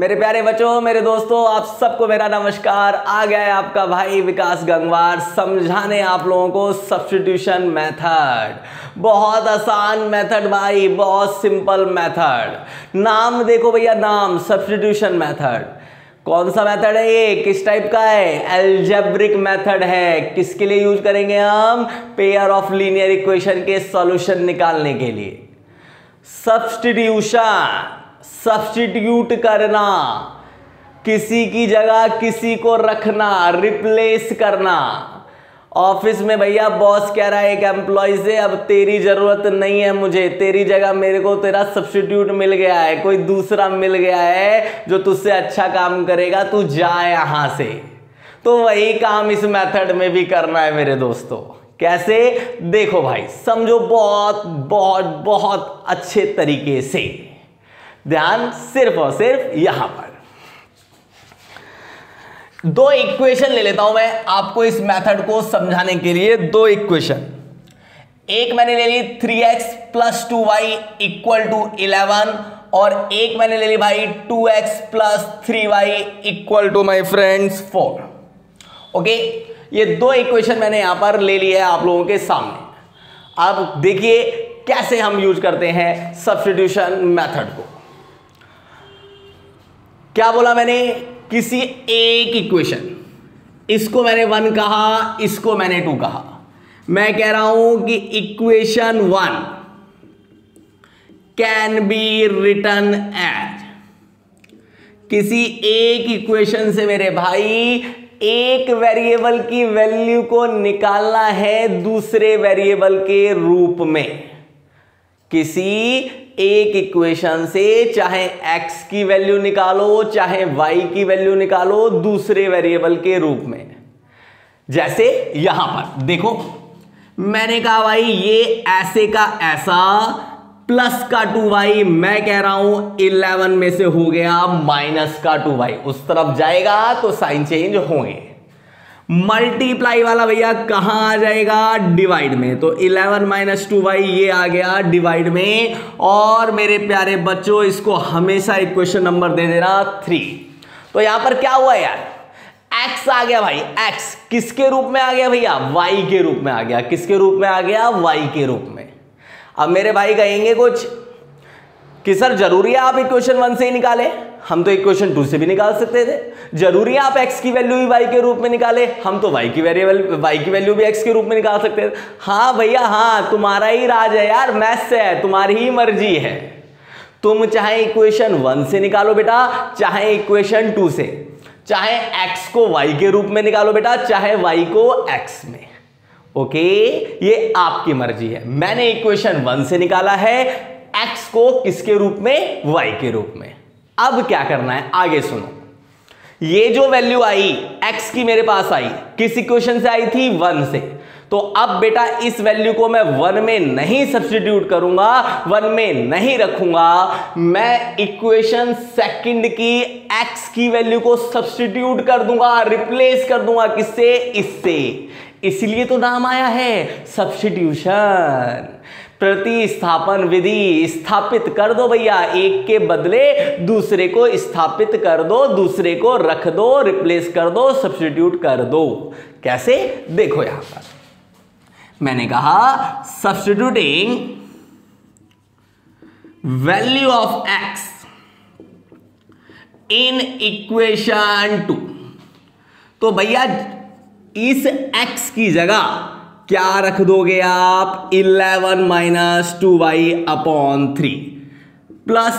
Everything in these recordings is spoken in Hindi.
मेरे प्यारे बच्चों, मेरे दोस्तों, आप सबको मेरा नमस्कार। आ गया है आपका भाई विकास गंगवार समझाने आप लोगों को सब्स्टिट्यूशन मेथड। बहुत आसान मेथड भाई, बहुत सिंपल मेथड। नाम देखो भैया, नाम सब्स्टिट्यूशन मेथड। कौन सा मेथड है ये, किस टाइप का है? अलजेब्रिक मेथड है। किसके लिए यूज करेंगे हम? पेयर ऑफ लीनियर इक्वेशन के सॉल्यूशन निकालने के लिए। सब्स्टिट्यूशन, सब्स्टिट्यूट करना, किसी की जगह किसी को रखना, रिप्लेस करना। ऑफिस में भैया बॉस कह रहा है एक एम्प्लॉय से, अब तेरी जरूरत नहीं है मुझे, तेरी जगह मेरे को तेरा सब्स्टिट्यूट मिल गया है, कोई दूसरा मिल गया है जो तुझसे अच्छा काम करेगा, तू जा यहां से। तो वही काम इस मेथड में भी करना है मेरे दोस्तों। कैसे? देखो भाई, समझो बहुत बहुत बहुत अच्छे तरीके से। ध्यान सिर्फ और सिर्फ यहां पर दो इक्वेशन ले लेता हूं मैं आपको इस मेथड को समझाने के लिए। दो इक्वेशन, एक मैंने ले ली 3x + 2y = 11 और एक मैंने ले ली भाई 2x + 3y = my friends 4। Okay, ये दो इक्वेशन मैंने यहां पर ले ली है आप लोगों के सामने। अब देखिए कैसे हम यूज करते हैं सब्स्टिट्यूशन मेथड को। क्या बोला मैंने? किसी एक इक्वेशन, इसको मैंने 1 कहा, इसको मैंने 2 कहा। मैं कह रहा हूं कि equation 1 can be written as, किसी एक इक्वेशन से मेरे भाई एक वेरिएबल की वैल्यू को निकालना है दूसरे वेरिएबल के रूप में। किसी एक इक्वेशन से चाहे x की वैल्यू निकालो चाहे y की वैल्यू निकालो दूसरे वेरिएबल के रूप में। जैसे यहां पर देखो, मैंने कहा भाई ये ऐसे का ऐसा प्लस का 2y, मैं कह रहा हूं 11 में से हो गया माइनस का 2y, उस तरफ जाएगा तो साइन चेंज होंगे। मल्टीप्लाई वाला भैया कहां आ जाएगा? डिवाइड में। तो 11 - 2y ये आ गया डिवाइड में। और मेरे प्यारे बच्चों, इसको हमेशा इक्वेशन नंबर दे देना 3। तो यहां पर क्या हुआ यार? x आ गया भाई, x किसके रूप में आ गया भैया? y के रूप में आ गया। किसके रूप में आ गया? y के रूप में। अब मेरे भाई कहेंगे कुछ कि सर जरूरी है आप इक्वेशन 1 से ही निकाले? हम तो इक्वेशन 2 से भी निकाल सकते थे। जरूरी है आप x की वैल्यू भी y के रूप में निकाले? हम तो y की वैल्यू भी x के रूप में निकाल सकते थे। हाँ भैया हाँ, तुम्हारा ही राज है यार, मैथ्स से है, तुम्हारी ही मर्जी है। तुम चाहे इक्वेशन 1 से निकालो बेटा, चाहे इक्वेशन 2 से, चाहे x को y के रूप में निकालो बेटा, चाहे y को x में। ओके, ये आपकी मर्जी है। मैंने इक्वेशन 1 से निकाला है, x को किसके रूप में? y के रूप में। अब क्या करना है आगे सुनो। ये जो वैल्यू आई x की मेरे पास आई, किस इक्वेशन से आई थी? 1 से। तो अब बेटा इस वैल्यू को मैं 1 में नहीं सब्स्टिट्यूट करूंगा, 1 में नहीं रखूंगा, मैं इक्वेशन सेकंड की x की वैल्यू को सब्स्टिट्यूट कर दूंगा, रिप्लेस कर दूंगा। किससे? इससे। इसलिए तो नाम आया है सब्स्टिट्यूशन। प्रतिस्थापन विधि। स्थापित कर दो भैया, एक के बदले दूसरे को स्थापित कर दो, दूसरे को रख दो, रिप्लेस कर दो, सब्स्टिट्यूट कर दो। कैसे? देखो यहां पर मैंने कहा substituting value of x in equation 2। तो भैया इस x की जगह क्या रख दोगे आप? 11 - 2y/3 +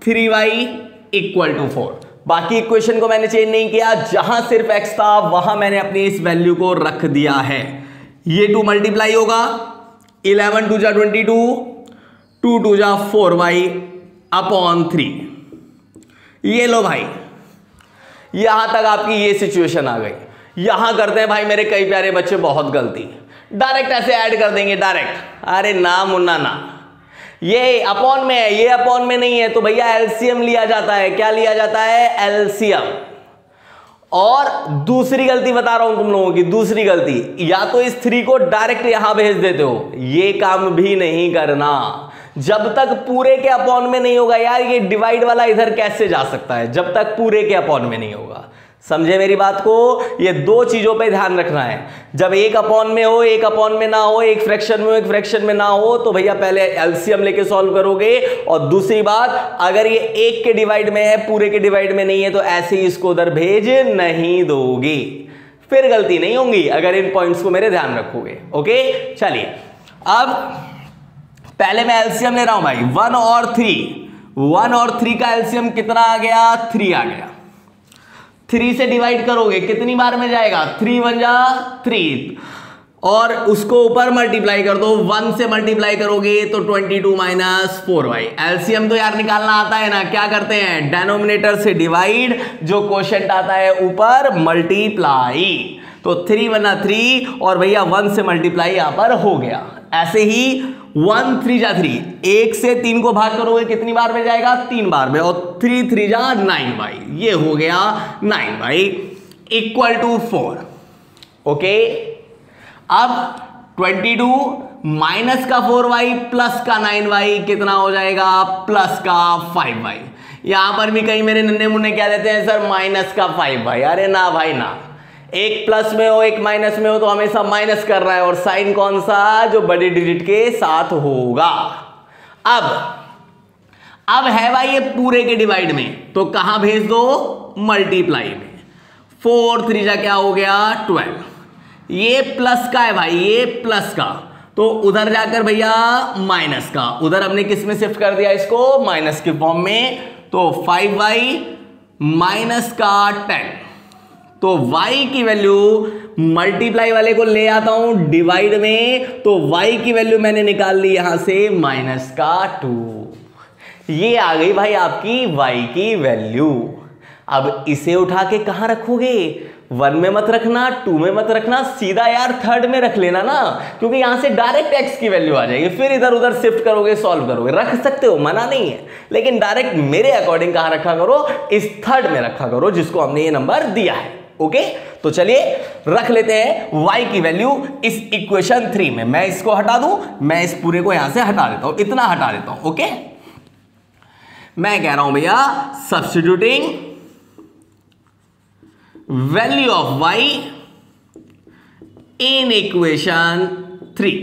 3y = 4। बाकी इक्वेशन को मैंने चेंज नहीं किया, जहां सिर्फ x था वहां मैंने अपनी इस वैल्यू को रख दिया है। ये 2 मल्टीप्लाई होगा, 11 × 2 = 22, 2 × 2 = 4y/3। ये लो भाई, यहां तक आपकी ये सिचुएशन आ गई। यहां करते हैं भाई मेरे कई प्यारे बच्चे बहुत गलती, डायरेक्ट ऐसे ऐड कर देंगे डायरेक्ट। अरे ना मुन्ना ना, ये अपॉन में है, ये अपॉन में नहीं है, तो भैया एलसीएम लिया जाता है। क्या लिया जाता है? एलसीएम। और दूसरी गलती बता रहा हूं तुम लोगों की, दूसरी गलती, या तो इस 3 को डायरेक्ट यहां भेज देते हो, ये काम भी नहीं करना जब तक पूरे के अपॉन में नहीं होगा। यार ये डिवाइड वाला इधर कैसे जा सकता है जब तक पूरे के अपॉन में नहीं होगा। समझे मेरी बात को? ये दो चीजों पे ध्यान रखना है, जब एक अपॉन में हो, एक अपॉन में ना हो, एक फ्रैक्शन में हो, एक फ्रैक्शन में ना हो, तो भैया पहले एलसीएम लेके सॉल्व करोगे। और दूसरी बात, अगर ये एक के डिवाइड में है, पूरे के डिवाइड में नहीं है, तो ऐसे ही इसको उधर भेज नहीं दोगे, फिर गलती नहीं होगी अगर इन पॉइंट्स को मेरे ध्यान रखोगे। ओके चलिए, अब पहले मैं एलसीएम ले रहा हूं भाई, 1 और 3 का एलसीएम कितना आ गया? 3 आ गया। 3 से डिवाइड करोगे कितनी बार में जाएगा? 3 1 जा 3, और उसको ऊपर मल्टीप्लाई कर दो, 1 से मल्टीप्लाई करोगे तो 22 माइनस 4y। एलसीएम तो यार निकालना आता है ना, क्या करते हैं? डेनोमिनेटर से डिवाइड, जो क्वोशिएंट आता है ऊपर मल्टीप्लाई, तो 3 1 3, और भैया 1 से मल्टीप्लाई यहां पर हो गया। ऐसे ही 1 3 जा 3, 1 से 3 को भाग करोगे कितनी बार में जाएगा? 3 बार में, और 3 3 जा 9 भाई, ये हो गया 9 भाई इक्वल टू 4। ओके, अब 22 माइनस का 4y प्लस का 9y कितना हो जाएगा? प्लस का 5y। यहां पर भी कहीं मेरे नन्हे मुन्ने क्या देते हैं सर? माइनस का 5y। अरे ना भाई ना, एक प्लस में हो एक माइनस में हो तो हमेशा माइनस कर रहा है, और साइन कौन सा? जो बड़े डिजिट के साथ होगा। अब है भाई ये पूरे के डिवाइड में, तो कहां भेज दो? मल्टीप्लाई में। 4 3 जा क्या हो गया? 12। ये प्लस का है भाई, ये प्लस का, तो उधर जाकर भैया माइनस का, उधर हमने किस में शिफ्ट कर दिया इसको? माइनस के फॉर्म में। तो 5y माइनस का 10, तो y की वैल्यू मल्टीप्लाई वाले को ले आता हूं डिवाइड में, तो y की वैल्यू मैंने निकाल ली यहां से माइनस का 2। ये आ गई भाई आपकी y की वैल्यू। अब इसे उठा के कहां रखोगे? 1 में मत रखना, 2 में मत रखना, सीधा यार 3rd में रख लेना ना, क्योंकि यहां से डायरेक्ट x की वैल्यू आ जाएगी। फिर इधर उधर शिफ्ट करोगे, सॉल्व करोगे, रख सकते हो, मना नहीं है, लेकिन डायरेक्ट मेरे अकॉर्डिंग कहां रखा करो? इस 3rd में रखा करो, जिसको हमने ये नंबर दिया है। ओके, तो चलिए रख लेते हैं y की वैल्यू इस इक्वेशन 3 में। मैं इसको हटा दूं, मैं इस पूरे को यहां से हटा देता हूं, इतना हटा देता हूं। ओके, मैं कह रहा हूं भैया substituting value of y in equation 3,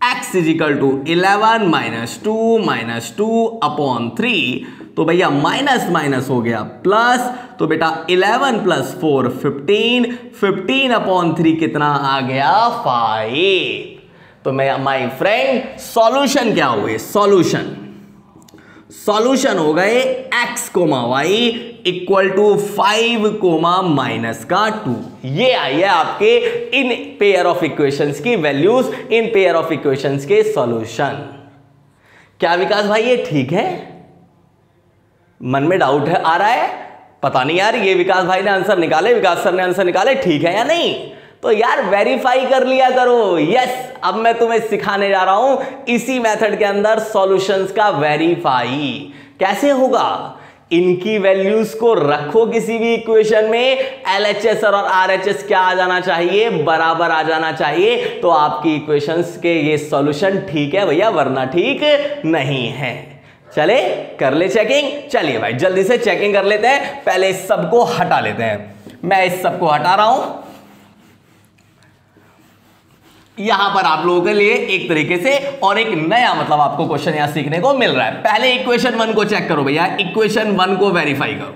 x is equal to 11 minus 2 upon 3, तो भैया माइनस माइनस हो गया प्लस, तो बेटा 11 प्लस 4 15 अपॉन 3 कितना आ गया? 5। तो मैं माय फ्रेंड सॉल्यूशन क्या हुए? सॉल्यूशन हो गए x comma y equal to 5 comma minus का 2। ये आई है आपके इन पेयर ऑफ इक्वेशंस की वैल्यूज, इन पेयर ऑफ इक्वेशंस के सॉल्यूशन। क्या विकास भाई ये ठीक है? मन में डाउट है, आ रहा है? पता नहीं यार, ये विकास भाई ने आंसर निकाले, विकास सर ने आंसर निकाले, ठीक है या नहीं? तो यार वेरीफाई कर लिया करो। यस, अब मैं तुम्हें सिखाने जा रहा हूं इसी मेथड के अंदर सॉल्यूशंस का वेरीफाई कैसे होगा। इनकी वैल्यूज को रखो किसी भी इक्वेशन में, LHS और RHS क्या आ जाना चाहिए? बराबर आ जाना चाहिए, तो आपकी इक्वेशंस के ये सॉल्यूशन ठीक है भैया, वरना ठीक नहीं है। चले कर ले चेकिंग। चलिए भाई जल्दी से चेकिंग कर लेते हैं, पहले इस सबको हटा लेते हैं। मैं इस सबको हटा रहा हूं। यहां पर आप लोगों के लिए एक तरीके से और एक नया मतलब आपको क्वेश्चन यहां सीखने को मिल रहा है। पहले इक्वेशन 1 को चेक करो भैया, इक्वेशन 1 को वेरीफाई करो।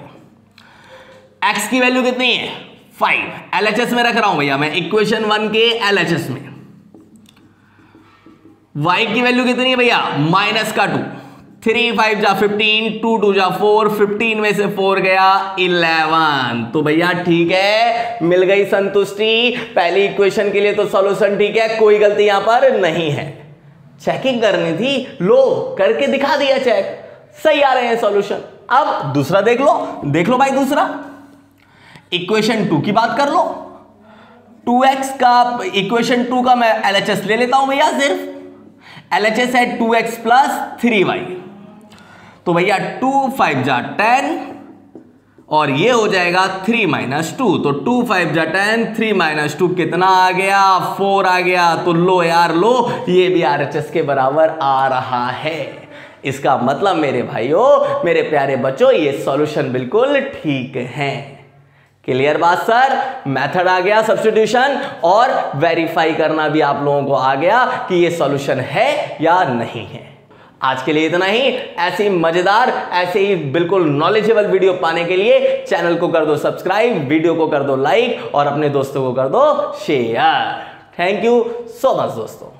x की वैल्यू कितनी है? 5। LHS में रख रहा हूं भैया मैं, इक्वेशन 1 के LHS में। y की वैल्यू कितनी है भैया? माइनस का 2। 3 5 जा 15, 2 2 जा 4, 15 में से 4 गया 11। तो भैया ठीक है, मिल गई संतुष्टि। पहली इक्वेशन के लिए तो सॉल्यूशन ठीक है, कोई गलती यहां पर नहीं है। चेकिंग करनी थी, लो करके दिखा दिया चेक, सही आ रहे हैं सॉल्यूशन। अब दूसरा देख लो भाई, दूसरा इक्वेशन 2 की बात कर लो। 2x का इक्वेशन 2 का मैं LHS ले लेता हूं भैया, सिर्फ LHS है 2x प्लस 3y। तो भैया 2 5 जा 10 और ये हो जाएगा 3 - 2, तो 2 5 जा 10, 3 - 2 कितना आ गया, 4 आ गया। तो लो यार लो, ये भी RHS के बराबर आ रहा है। इसका मतलब मेरे भाइयों, मेरे प्यारे बच्चों, ये सॉल्यूशन बिल्कुल ठीक है। क्लियर बात सर? मेथड आ गया सब्स्टिट्यूशन, और वेरीफाई करना भी आप लोगों को आ गया कि ये सॉल्यूशन है या नहीं है। आज के लिए इतना ही। ऐसे ही मजेदार, ऐसे ही बिल्कुल नॉलेजेबल वीडियो पाने के लिए चैनल को कर दो सब्सक्राइब, वीडियो को कर दो लाइक और अपने दोस्तों को कर दो share. Thank you so much दोस्तों।